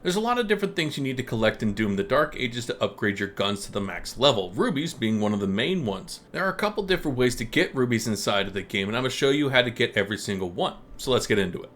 There's a lot of different things you need to collect in Doom the Dark Ages to upgrade your guns to the max level, rubies being one of the main ones. There are a couple different ways to get rubies inside of the game, and I'm going to show you how to get every single one. So let's get into it.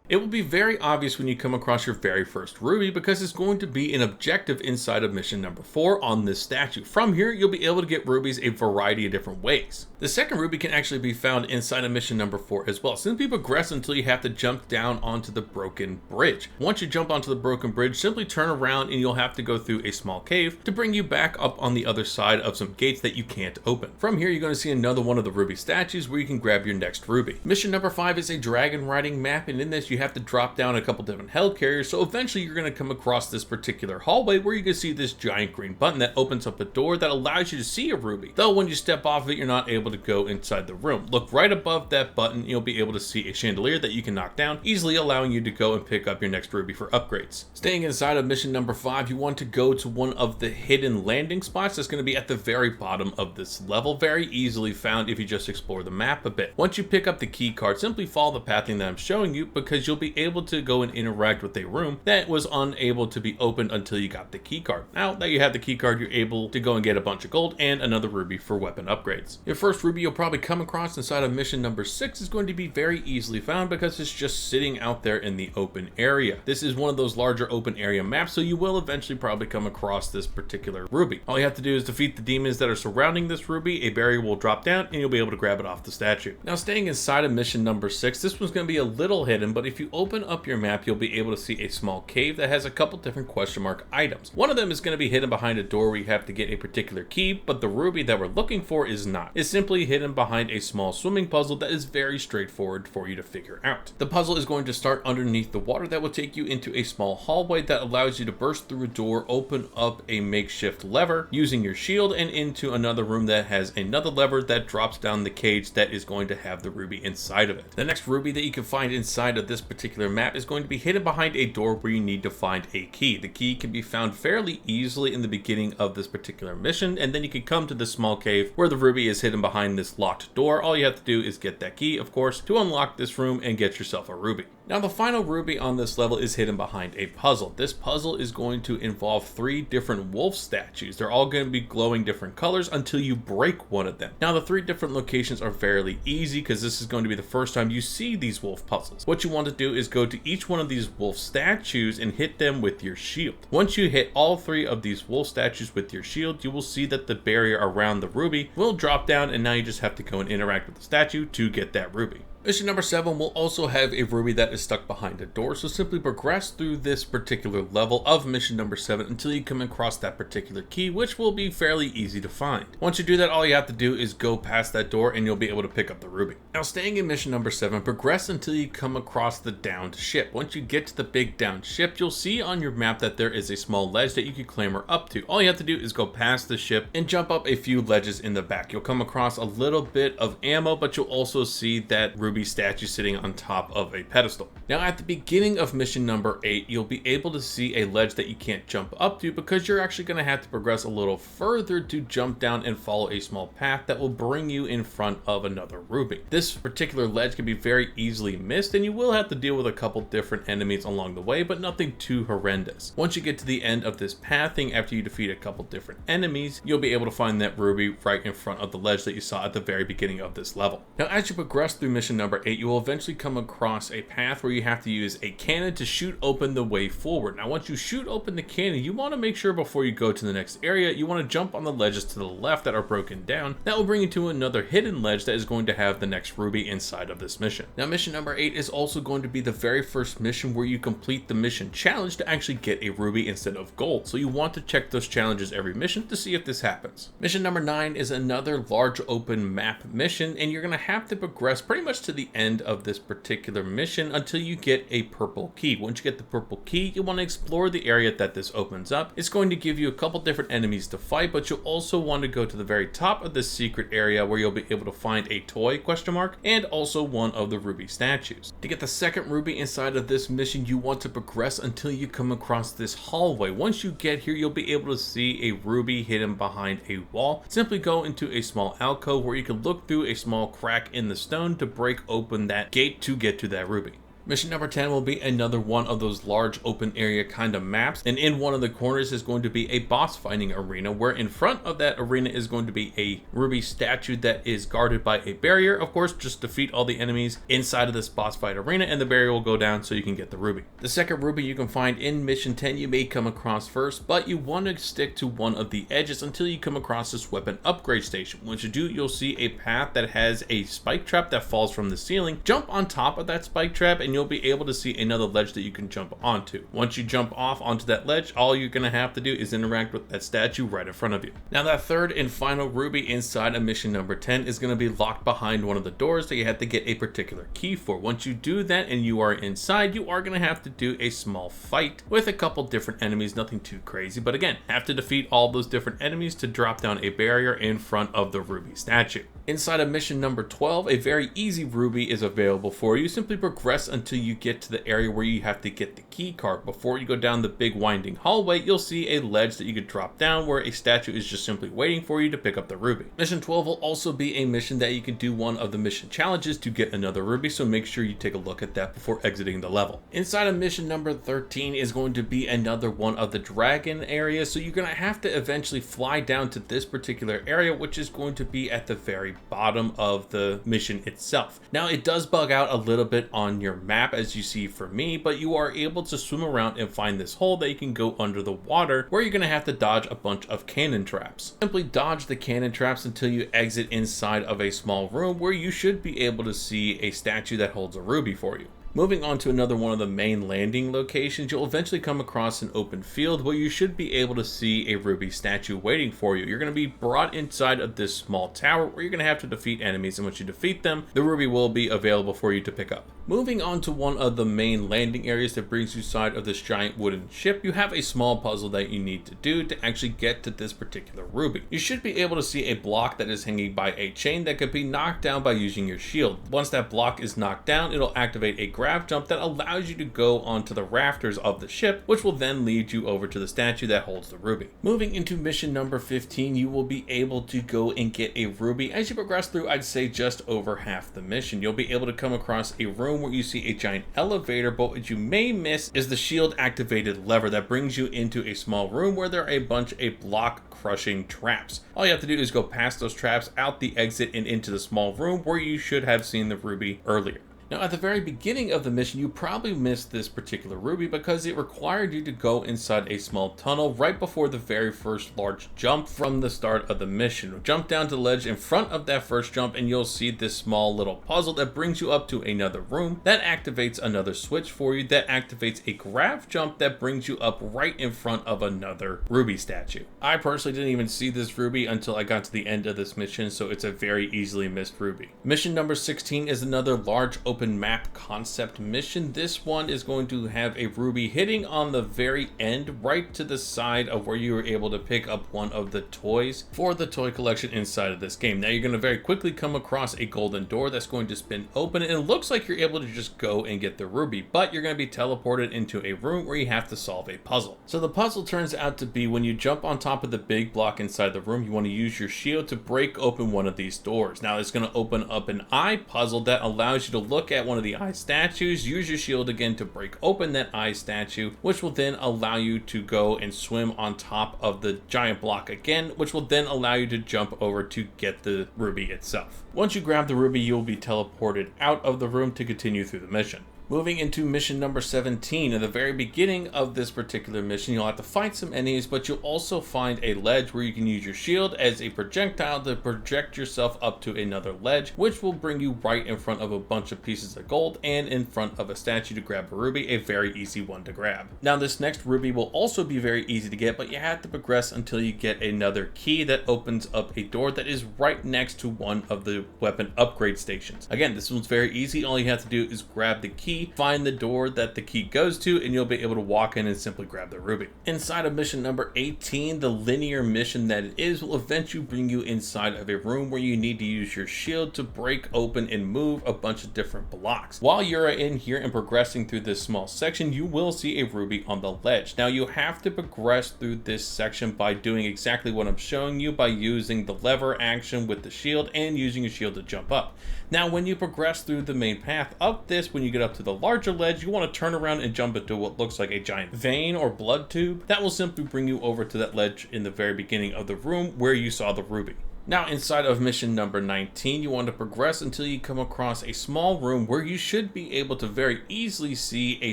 It will be very obvious when you come across your very first ruby because it's going to be an objective inside of mission number 4 on this statue. From here, you'll be able to get rubies a variety of different ways. The second ruby can actually be found inside of mission number 4 as well. Simply progress until you have to jump down onto the broken bridge. Once you jump onto the broken bridge, simply turn around and you'll have to go through a small cave to bring you back up on the other side of some gates that you can't open. From here, you're going to see another one of the ruby statues where you can grab your next ruby. Mission number 5 is a dragon riding map, and in this you have to drop down a couple different helicarriers, so eventually you're going to come across this particular hallway where you can see this giant green button that opens up a door that allows you to see a ruby. Though when you step off of it, you're not able to go inside the room. Look right above that button, you'll be able to see a chandelier that you can knock down, easily allowing you to go and pick up your next ruby for upgrades. Staying inside of mission number 5, you want to go to one of the hidden landing spots that's going to be at the very bottom of this level, very easily found if you just explore the map a bit. Once you pick up the key card, simply follow the pathing that I'm showing you because you'll be able to go and interact with a room that was unable to be opened until you got the key card. Now that you have the key card, you're able to go and get a bunch of gold and another ruby for weapon upgrades. Your first ruby you'll probably come across inside of mission number 6 is going to be very easily found because it's just sitting out there in the open area. This is one of those larger open area maps, so you will eventually probably come across this particular ruby. All you have to do is defeat the demons that are surrounding this ruby, a barrier will drop down and you'll be able to grab it off the statue. Now staying inside of mission number 6, this one's going to be a little hidden, but if you open up your map, you'll be able to see a small cave that has a couple different question mark items. One of them is going to be hidden behind a door where you have to get a particular key, but the ruby that we're looking for is not. It's simply hidden behind a small swimming puzzle that is very straightforward for you to figure out. The puzzle is going to start underneath the water that will take you into a small hallway that allows you to burst through a door, open up a makeshift lever using your shield, and into another room that has another lever that drops down the cage that is going to have the ruby inside of it. The next ruby that you can find inside of this particular map is going to be hidden behind a door where you need to find a key. The key can be found fairly easily in the beginning of this particular mission, and then you can come to this small cave where the ruby is hidden behind this locked door. All you have to do is get that key, of course, to unlock this room and get yourself a ruby. Now the final ruby on this level is hidden behind a puzzle. This puzzle is going to involve 3 different wolf statues. They're all going to be glowing different colors until you break one of them. Now the 3 different locations are fairly easy because this is going to be the first time you see these wolf puzzles. What you want to do is go to each one of these wolf statues and hit them with your shield. Once you hit all 3 of these wolf statues with your shield, you will see that the barrier around the ruby will drop down, and now you just have to go and interact with the statue to get that ruby. Mission number 7 will also have a ruby that is stuck behind a door, so simply progress through this particular level of mission number 7 until you come across that particular key, which will be fairly easy to find. Once you do that, all you have to do is go past that door and you'll be able to pick up the ruby. Now staying in mission number 7, progress until you come across the downed ship. Once you get to the big downed ship, you'll see on your map that there is a small ledge that you can clamber up to. All you have to do is go past the ship and jump up a few ledges in the back. You'll come across a little bit of ammo, but you'll also see that ruby statue sitting on top of a pedestal. Now at the beginning of mission number 8, you'll be able to see a ledge that you can't jump up to because you're actually going to have to progress a little further to jump down and follow a small path that will bring you in front of another ruby. This particular ledge can be very easily missed, and you will have to deal with a couple different enemies along the way, but nothing too horrendous. Once you get to the end of this pathing, after you defeat a couple different enemies, you'll be able to find that ruby right in front of the ledge that you saw at the very beginning of this level. Now as you progress through mission number 8, you will eventually come across a path where you have to use a cannon to shoot open the way forward. Now once you shoot open the cannon, you want to make sure before you go to the next area, you want to jump on the ledges to the left that are broken down. That will bring you to another hidden ledge that is going to have the next ruby inside of this mission. Now mission number 8 is also going to be the very first mission where you complete the mission challenge to actually get a ruby instead of gold. So you want to check those challenges every mission to see if this happens. Mission number 9 is another large open map mission, and you're going to have to progress pretty much to the end of this particular mission until you get a purple key. Once you get the purple key, you want to explore the area that this opens up. It's going to give you a couple different enemies to fight, but you'll also want to go to the very top of this secret area where you'll be able to find a toy question mark and also one of the ruby statues. To get the second ruby inside of this mission, you want to progress until you come across this hallway. Once you get here, you'll be able to see a ruby hidden behind a wall. Simply go into a small alcove where you can look through a small crack in the stone to break open that gate to get to that ruby. Mission number 10 will be another one of those large open area kind of maps, and in one of the corners is going to be a boss fighting arena, where in front of that arena is going to be a ruby statue that is guarded by a barrier. Of course, just defeat all the enemies inside of this boss fight arena and the barrier will go down so you can get the ruby. The second ruby you can find in mission 10 you may come across first, but you want to stick to one of the edges until you come across this weapon upgrade station. Once you do, you'll see a path that has a spike trap that falls from the ceiling. Jump on top of that spike trap and you'll be able to see another ledge that you can jump onto. Once you jump off onto that ledge, all you're going to have to do is interact with that statue right in front of you. Now that third and final ruby inside of mission number 10 is going to be locked behind one of the doors that you have to get a particular key for. Once you do that and you are inside, you are going to have to do a small fight with a couple different enemies, nothing too crazy, but again, have to defeat all those different enemies to drop down a barrier in front of the ruby statue. Inside of mission number 12, a very easy ruby is available for you. Simply progress until you get to the area where you have to get the key card. Before you go down the big winding hallway, you'll see a ledge that you could drop down where a statue is just simply waiting for you to pick up the ruby. Mission 12 will also be a mission that you can do one of the mission challenges to get another ruby, so make sure you take a look at that before exiting the level. Inside of mission number 13 is going to be another one of the dragon areas, so you're going to have to eventually fly down to this particular area, which is going to be at the very bottom of the mission itself. Now it does bug out a little bit on your map as you see for me, but you are able to swim around and find this hole that you can go under the water where you're going to have to dodge a bunch of cannon traps. Simply dodge the cannon traps until you exit inside of a small room where you should be able to see a statue that holds a ruby for you. Moving on to another one of the main landing locations, you'll eventually come across an open field where you should be able to see a ruby statue waiting for you. You're going to be brought inside of this small tower where you're going to have to defeat enemies, and once you defeat them, the ruby will be available for you to pick up. Moving on to one of the main landing areas that brings you inside of this giant wooden ship, you have a small puzzle that you need to do to actually get to this particular ruby. You should be able to see a block that is hanging by a chain that could be knocked down by using your shield. Once that block is knocked down, it'll activate a grab jump that allows you to go onto the rafters of the ship, which will then lead you over to the statue that holds the ruby. Moving into mission number 15, you will be able to go and get a ruby. As you progress through, I'd say just over half the mission, you'll be able to come across a room where you see a giant elevator, but what you may miss is the shield activated lever that brings you into a small room where there are a bunch of block crushing traps. All you have to do is go past those traps, out the exit, and into the small room where you should have seen the ruby earlier. Now, at the very beginning of the mission, you probably missed this particular ruby because it required you to go inside a small tunnel right before the very first large jump from the start of the mission. Jump down to the ledge in front of that first jump and you'll see this small little puzzle that brings you up to another room that activates another switch for you that activates a grab jump that brings you up right in front of another ruby statue. I personally didn't even see this ruby until I got to the end of this mission, so it's a very easily missed ruby. Mission number 16 is another large open map concept mission. This one is going to have a ruby hitting on the very end, right to the side of where you were able to pick up one of the toys for the toy collection inside of this game. Now you're going to very quickly come across a golden door that's going to spin open, and it looks like you're able to just go and get the ruby, but you're going to be teleported into a room where you have to solve a puzzle. So the puzzle turns out to be when you jump on top of the big block inside the room, you want to use your shield to break open one of these doors. Now it's going to open up an eye puzzle that allows you to look at one of the eye statues, use your shield again to break open that eye statue, which will then allow you to go and swim on top of the giant block again, which will then allow you to jump over to get the ruby itself. Once you grab the ruby, you'll be teleported out of the room to continue through the mission. Moving into mission number 17, at the very beginning of this particular mission, you'll have to fight some enemies, but you'll also find a ledge where you can use your shield as a projectile to project yourself up to another ledge, which will bring you right in front of a bunch of pieces of gold and in front of a statue to grab a ruby, a very easy one to grab. Now this next ruby will also be very easy to get, but you have to progress until you get another key that opens up a door that is right next to one of the weapon upgrade stations. Again, this one's very easy. All you have to do is grab the key, find the door that the key goes to, and you'll be able to walk in and simply grab the ruby. Inside of mission number 18, the linear mission that it is will eventually bring you inside of a room where you need to use your shield to break open and move a bunch of different blocks. While you're in here and progressing through this small section, you will see a ruby on the ledge. Now you have to progress through this section by doing exactly what I'm showing you, by using the lever action with the shield and using your shield to jump up. Now when you progress through the main path of this, when you get up to the larger ledge, you want to turn around and jump into what looks like a giant vein or blood tube. That will simply bring you over to that ledge in the very beginning of the room where you saw the ruby. Now inside of mission number 19, you want to progress until you come across a small room where you should be able to very easily see a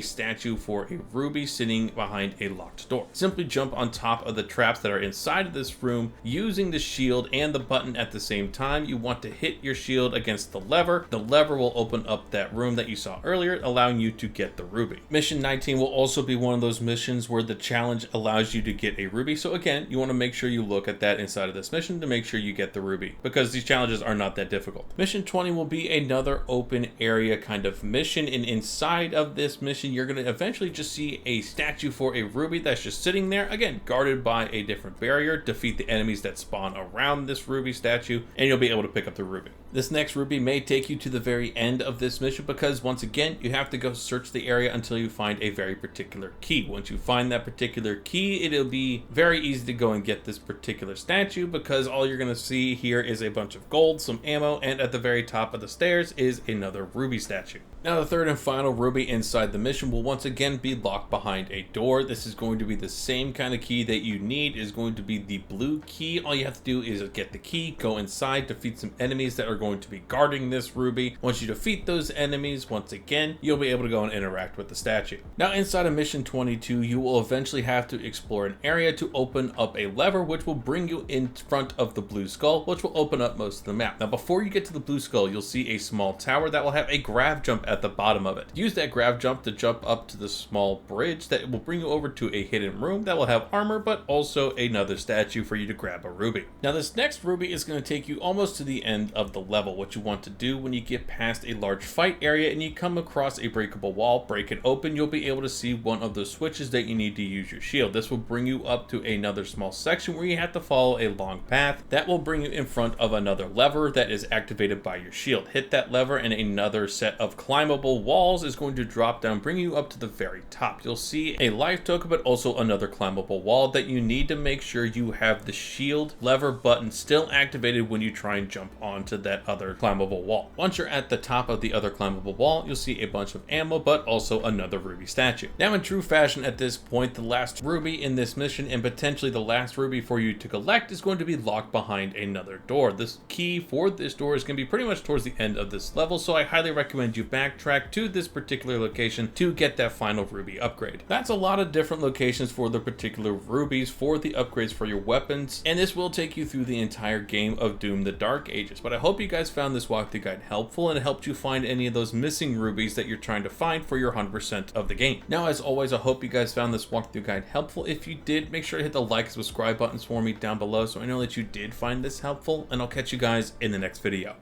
statue for a ruby sitting behind a locked door. Simply jump on top of the traps that are inside of this room using the shield and the button at the same time. You want to hit your shield against the lever. The lever will open up that room that you saw earlier, allowing you to get the ruby. Mission 19 will also be one of those missions where the challenge allows you to get a ruby. So again, you want to make sure you look at that inside of this mission to make sure you get the ruby, because these challenges are not that difficult. Mission 20 will be another open area kind of mission, and inside of this mission you're going to eventually just see a statue for a ruby that's just sitting there, again guarded by a different barrier. Defeat the enemies that spawn around this ruby statue and you'll be able to pick up the ruby. This next ruby may take you to the very end of this mission, because once again you have to go search the area until you find a very particular key. Once you find that particular key, it'll be very easy to go and get this particular statue, because all you're going to see here is a bunch of gold, some ammo, and at the very top of the stairs is another ruby statue. Now the third and final ruby inside the mission will once again be locked behind a door. This is going to be the same kind of key that you need, is going to be the blue key. All you have to do is get the key, go inside, defeat some enemies that are going to be guarding this ruby. Once you defeat those enemies, once again, you'll be able to go and interact with the statue. Now inside of mission 22, you will eventually have to explore an area to open up a lever, which will bring you in front of the blue skull, which will open up most of the map. Now before you get to the blue skull, you'll see a small tower that will have a grav jump at the bottom of it. Use that grav jump to jump up to the small bridge that will bring you over to a hidden room that will have armor, but also another statue for you to grab a ruby. Now this next ruby is going to take you almost to the end of the level. What you want to do when you get past a large fight area and you come across a breakable wall, break it open, you'll be able to see one of the switches that you need to use your shield. This will bring you up to another small section where you have to follow a long path that will bring you in front of another lever that is activated by your shield. Hit that lever and another set of climbable walls is going to drop down, bring you up to the very top. You'll see a life token, but also another climbable wall that you need to make sure you have the shield lever button still activated when you try and jump onto that other climbable wall. Once you're at the top of the other climbable wall, you'll see a bunch of ammo, but also another ruby statue. Now in true fashion at this point, the last ruby in this mission, and potentially the last ruby for you to collect, is going to be locked behind another door. This key for this door is going to be pretty much towards the end of this level, so I highly recommend you backtrack to this particular location to get that final ruby upgrade. That's a lot of different locations for the particular rubies for the upgrades for your weapons, and this will take you through the entire game of Doom the Dark Ages. But I hope you guys found this walkthrough guide helpful and it helped you find any of those missing rubies that you're trying to find for your 100% of the game. Now as always, I hope you guys found this walkthrough guide helpful. If you did, make sure to hit the like and subscribe buttons for me down below so I know that you did find this helpful, and I'll catch you guys in the next video.